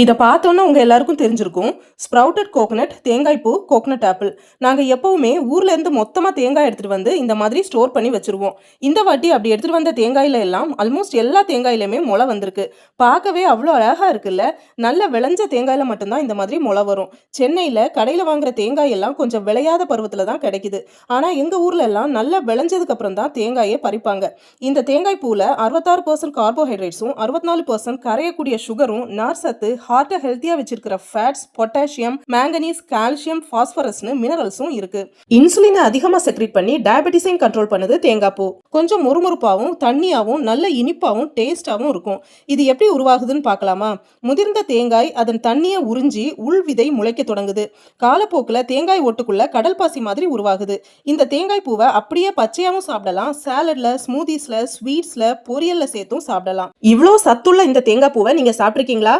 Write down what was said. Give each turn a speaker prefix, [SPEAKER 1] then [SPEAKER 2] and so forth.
[SPEAKER 1] இத பார்த்தோன்னே உங்க எல்லாருக்கும் தெரிஞ்சிருக்கும். ஸ்ப்ரவுட்டட் கோகனட், தேங்காய் பூ, கோகனட் ஆப்பிள். நாங்க எப்பவுமே ஊர்ல இருந்து மொத்தமா தேங்காய் எடுத்துட்டு வந்து இந்த மாதிரி ஸ்டோர் பண்ணி வச்சுருவோம். இந்த வாட்டி அப்படி எடுத்துட்டு வந்த தேங்காயில எல்லாம் ஆல்மோஸ்ட் எல்லா தேங்காயிலுமே மொள வந்திருக்கு. பார்க்கவே அவ்வளோ அழகா இருக்குல்ல. நல்ல விளைஞ்ச தேங்காயில மட்டும் தான் இந்த மாதிரி மொள வரும். சென்னையில கடையில வாங்குற தேங்காய் எல்லாம் கொஞ்சம் விளையாத பருவத்துல தான் கிடைக்குது. ஆனா எங்க ஊர்ல எல்லாம் நல்லா விளைஞ்சதுக்கு அப்புறம் தான் தேங்காயே பறிப்பாங்க. இந்த தேங்காய் பூல 66% கார்போஹைட்ரேட்ஸும் 64% கரையக்கூடிய சுகரும் நார்சத்து ஹார்ட்டை ஹெல்த்தியா வச்சிருக்கிற ஃபேட்ஸ், பொட்டாசியம், மேங்கனீஸ், கால்சியம், பாஸ்பரஸ்னு மினரல்ஸும் இருக்கு. இன்சுலினை அதிகமா செக்ரேட் பண்ணி டயபெட்டிஸையும் கண்ட்ரோல் பண்ணுது தேங்காய் பூ. கொஞ்சம் முறுமுறுப்பாவும் தண்ணியாவும் நல்ல இனிப்பாவும் டேஸ்டாவும் இருக்கும். இது எப்படி உருவாகுதுன்னு பார்க்கலாமா? முதிர்ந்த தேங்காய் அதன் தண்ணியை உறிஞ்சி உள் விதை முளைக்க தொடங்குது. காலப்போக்கில் தேங்காய் ஒட்டுக்குள்ள கடல் பாசி மாதிரி உருவாகுது. இந்த தேங்காய் பூவை அப்படியே பச்சையாவும் சாப்பிடலாம், சாலட்ல, ஸ்மூதிஸ்ல, ஸ்வீட்ஸ்ல, பொரியல்ல சேர்த்தும் சாப்பிடலாம். இவ்வளோ சத்துள்ள இந்த தேங்காய் பூவை நீங்க சாப்பிட்ருக்கீங்களா?